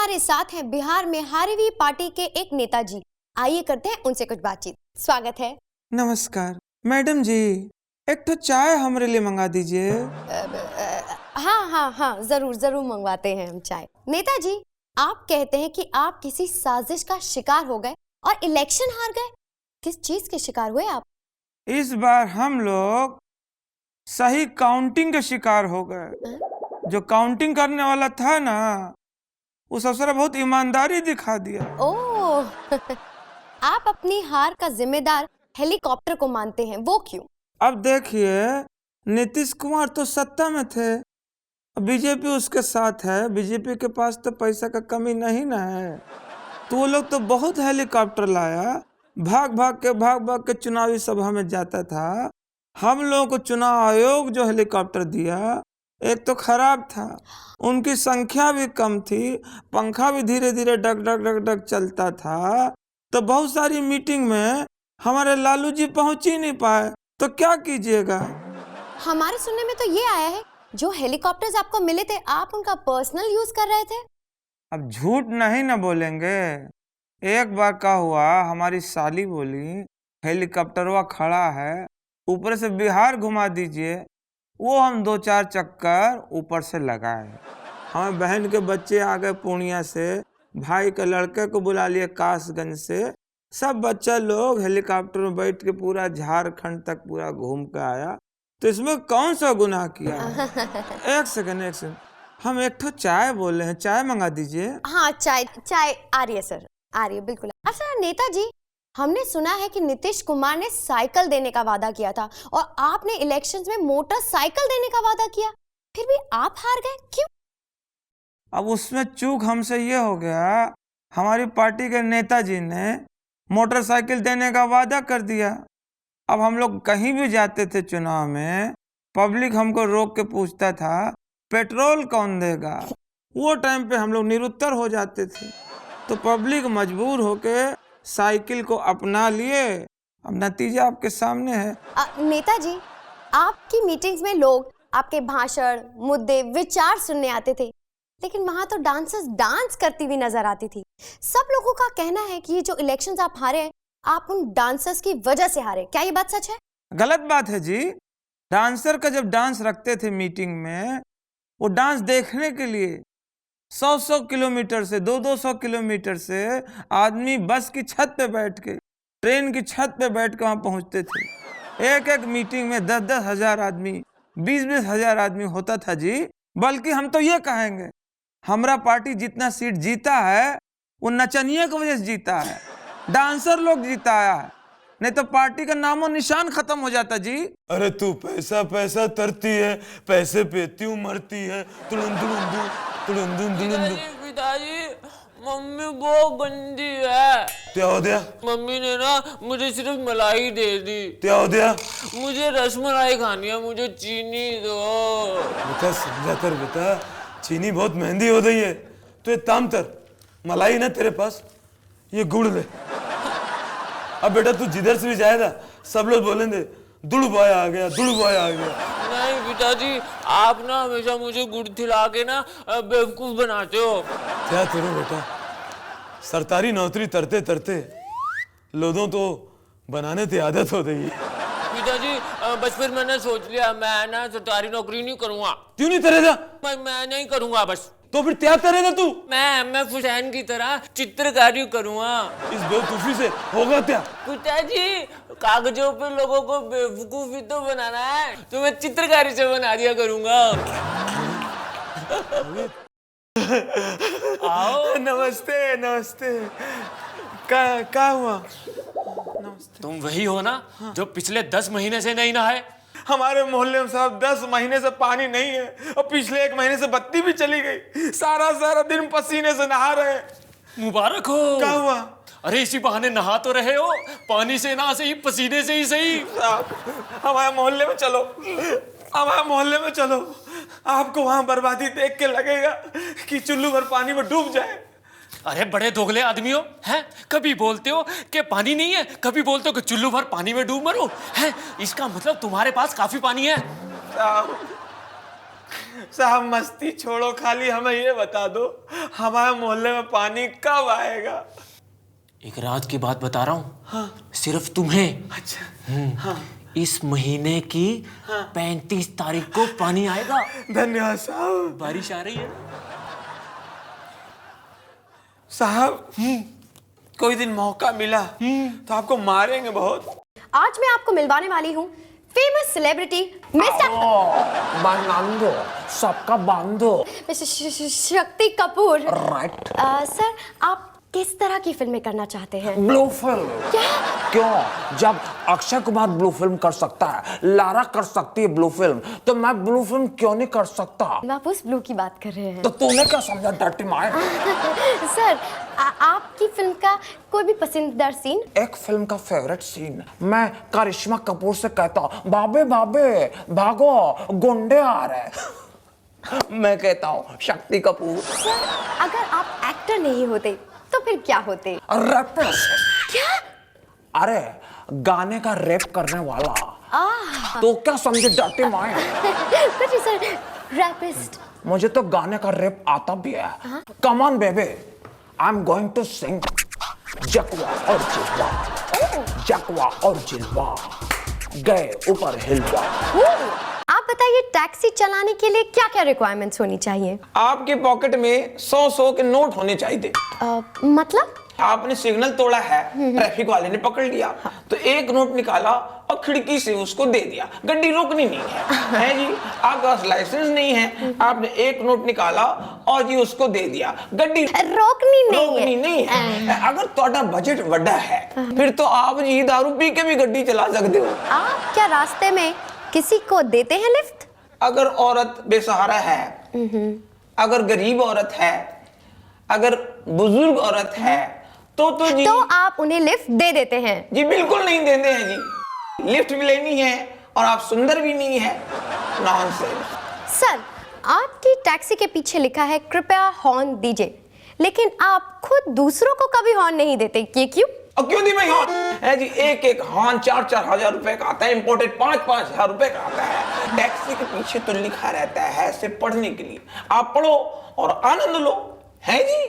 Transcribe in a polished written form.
हमारे साथ हैं बिहार में हारी हुई पार्टी के एक नेताजी। आइए करते हैं उनसे कुछ बातचीत। स्वागत है। नमस्कार मैडम जी, एक तो चाय हमारे लिए मंगा दीजिए। हाँ, जरूर जरूर मंगवाते हैं हम चाय। नेताजी, आप कहते हैं कि आप किसी साजिश का शिकार हो गए और इलेक्शन हार गए। किस चीज के शिकार हुए आप? इस बार हम लोग सही काउंटिंग के शिकार हो गए। जो काउंटिंग करने वाला था ना, उस अफसर ने बहुत ईमानदारी दिखा दिया। ओह आप अपनी हार का जिम्मेदार हेलीकॉप्टर को मानते हैं, वो क्यों? अब देखिए, नीतीश कुमार तो सत्ता में थे, बीजेपी उसके साथ है। बीजेपी के पास तो पैसा का कमी नहीं ना है, तो वो लोग तो बहुत हेलीकॉप्टर लाया, भाग भाग के चुनावी सभा में जाता था। हम लोगों को चुनाव आयोग जो हेलीकॉप्टर दिया, एक तो खराब था, उनकी संख्या भी कम थी, पंखा भी धीरे धीरे डग डग डग डग चलता था, तो बहुत सारी मीटिंग में हमारे लालू जी पहुंच ही नहीं पाए। तो क्या कीजिएगा? हमारे सुनने में तो ये आया है जो हेलीकॉप्टर्स आपको मिले थे, आप उनका पर्सनल यूज कर रहे थे। अब झूठ नहीं ना बोलेंगे। एक बार क्या हुआ, हमारी साली बोली हेलीकॉप्टरवा खड़ा है, ऊपर से बिहार घुमा दीजिए। वो हम 2-4 चक्कर ऊपर से लगाए। हमारे बहन के बच्चे आ गए पूर्णिया से, भाई के लड़के को बुला लिए कासगंज से, सब बच्चा लोग हेलीकॉप्टर में बैठ के पूरा झारखंड तक पूरा घूम के आया। तो इसमें कौन सा गुनाह किया है? एक सेकंड, हम एक तो चाय बोल रहे हैं, चाय मंगा दीजिए। हाँ, चाय आ रही है सर, आ रही है बिल्कुल। अच्छा नेताजी, हमने सुना है कि नीतीश कुमार ने साइकिल देने का वादा किया था और आपने इलेक्शंस में मोटरसाइकिल देने का वादा किया, फिर भी आप हार गए, क्यों? अब उसमें चूक हमसे ये हो गया, हमारी पार्टी के नेताजी ने मोटरसाइकिल देने का वादा कर दिया। अब हम लोग कहीं भी जाते थे चुनाव में, पब्लिक हमको रोक के पूछता था पेट्रोल कौन देगा। वो टाइम पे हम लोग निरुत्तर हो जाते थे, तो पब्लिक मजबूर होके साइकिल को अपना लिए। अब नतीजा आपके सामने है। नेताजी, आपकी मीटिंग्स में लोग आपके भाषण, मुद्दे, विचार सुनने आते थे, लेकिन वहां तो डांसर्स डांस करती हुई नजर आती थी। सब लोगों का कहना है कि ये जो इलेक्शंस आप हारे हैं, आप उन डांसर्स की वजह से हारे। क्या ये बात सच है? गलत बात है जी। डांसर का जब डांस रखते थे मीटिंग में, वो डांस देखने के लिए 100 किलोमीटर से 200 किलोमीटर से आदमी बस की छत पे बैठ के, ट्रेन की छत पे बैठ के वहां पहुंचते थे। एक एक मीटिंग में 10-10 हजार आदमी, 20-20 हजार आदमी होता था जी। बल्कि हम तो ये कहेंगे, हमारा पार्टी जितना सीट जीता है वो नचनिया की वजह से जीता है, डांसर लोग जीताया है, नहीं तो पार्टी का नामो निशान खत्म हो जाता जी। अरे तू पैसा पैसा तरती है, पैसे पे त्यों मरती है। पिताजी, मम्मी बहुत गंदी है। क्या हो गया? मम्मी ने ना मुझे सिर्फ मलाई दे दी। क्या हो गया? मुझे रसमलाई खानी है, मुझे चीनी दो। बेटा समझा कर बेटा, चीनी बहुत महंगी हो गई है, तो ये ताम तर मलाई ना तेरे पास, ये गुड़ ले। अब बेटा तू जिधर से भी जाएगा सब लोग बोलेंगे दुड़ बॉय आ गया, दुड़ बॉय आ गया। नहीं पिताजी, आप ना हमेशा मुझे गुड़ खिला के ना बेवकूफ बनाते हो। क्या करूं बेटा, सरकारी नौकरी तरते तरते लोगों तो बनाने की आदत हो गई है। पिताजी, बस फिर मैंने सोच लिया, मैं ना सरकारी नौकरी नहीं करूंगा। क्यों नहीं करेगा? मैं नहीं करूंगा बस। तो फिर क्या करेगा तू? मैं हुसैन की तरह चित्रकारी करूंगा। इस बेवकूफी से होगा क्या? पिताजी, कागजों पे लोगों को बेवकूफी तो बनाना है, तो मैं चित्रकारी से बना दिया करूंगा। आओ। नमस्ते नमस्ते। क्या हुआ? नमस्ते। तुम वही हो ना जो पिछले 10 महीने से नहीं नहाए? हमारे मोहल्ले में साहब 10 महीने से पानी नहीं है, और पिछले 1 महीने से बत्ती भी चली गई। सारा दिन पसीने से नहा रहे हैं। मुबारक हो। क्या हुआ? अरे इसी बहाने नहा तो रहे हो, पानी से ना सही पसीने से ही सही। हमारे मोहल्ले में चलो, हमारे मोहल्ले में चलो, आपको वहां बर्बादी देख के लगेगा कि चुल्लू भर पानी में डूब जाए। अरे बड़े दोगले आदमी हो, हैं? कभी बोलते हो कि पानी नहीं है, कभी बोलते हो कि चुल्लू भर पानी में डूब मरो, हैं? इसका मतलब तुम्हारे पास काफी पानी है। साहब मस्ती छोड़ो, खाली हमें ये बता दो हमारे मोहल्ले में पानी कब आएगा? एक राज की बात बता रहा हूँ। हाँ। सिर्फ तुम्हें। अच्छा। हाँ। इस महीने की 35 तारीख को पानी आएगा। धन्यवाद साहब। बारिश आ रही है साहब। कोई दिन मौका मिला तो आपको मारेंगे बहुत। आज मैं आपको मिलवाने वाली हूँ फेमस सेलिब्रिटी मिस्टर बांधो, सबका बांधो। शक्ति कपूर। राइट। सर, आप किस तरह की फिल्में करना चाहते हैं? Blue film. क्या? क्यों? जब अक्षय कुमार ब्लू फिल्म कर सकता है, लारा कर सकती है ब्लू फिल्म, तो मैं ब्लू फिल्म क्यों नहीं कर सकता? आप उस ब्लू की बात कर रहे हैं। तो तूने क्या समझा डर्टी माइंड? सर, आपकी फिल्म का कोई भी पसंदीदा सीन? एक फिल्म का फेवरेट सीन मैं करिश्मा कपूर से कहता हूँ, बाबे बाबे भागो गुंडे आ रहे। मैं कहता हूँ शक्ति कपूर। सर, अगर आप एक्टर नहीं होते तो फिर क्या होते? रैपिस्ट। क्या? अरे गाने का रैप करने वाला। तो क्या समझे डर्टी माइंड? कुछ नहीं सर, रैपिस्ट। मुझे तो गाने का रैप आता भी है। Come on baby, I am going to sing जकवा और जिलवा, जकवा और जिलवा गए ऊपर हिलवा। आप बताइए, टैक्सी चलाने के लिए क्या क्या रिक्वायरमेंट्स होनी चाहिए? आपके पॉकेट में 100 के नोट होने चाहिए। मतलब? आपने सिग्नल तोड़ा है, ट्रैफिक वाले ने पकड़ लिया, तो एक नोट निकाला और खिड़की से उसको दे दिया। गाड़ी रोकनी नहीं है जी। आपके पास लाइसेंस नहीं है, आपने एक नोट निकाला और जी उसको दे दिया। गाड़ी रोकनी नहीं है। अगर ਤੁਹਾਡਾ बजट बड़ा है फिर तो आप जी दारू पी के भी गाड़ी चला सकते हो। आप क्या रास्ते में किसी को देते हैं लिफ्ट? अगर औरत बेसहारा है, अगर गरीब औरत है, अगर बुजुर्ग औरत है तो जी तो आप उन्हें लिफ्ट दे देते हैं? जी बिल्कुल नहीं देते हैं जी। लिफ्ट भी लेनी है और आप सुंदर भी नहीं है। नॉनसेंस। सर, आपकी टैक्सी के पीछे लिखा है कृपया हॉर्न दीजिए, लेकिन आप खुद दूसरों को कभी हॉर्न नहीं देते, ये क्यों? और क्यों दी मैं हॉर्न है जी? एक हॉर्न 4-4 हजार रुपए का आता है, इंपोर्टेड 5-5 हजार रुपए का आता है। टैक्सी के पीछे तो लिखा रहता है सिर्फ पढ़ने के लिए। आप पढ़ो और आनंद लो, है जी।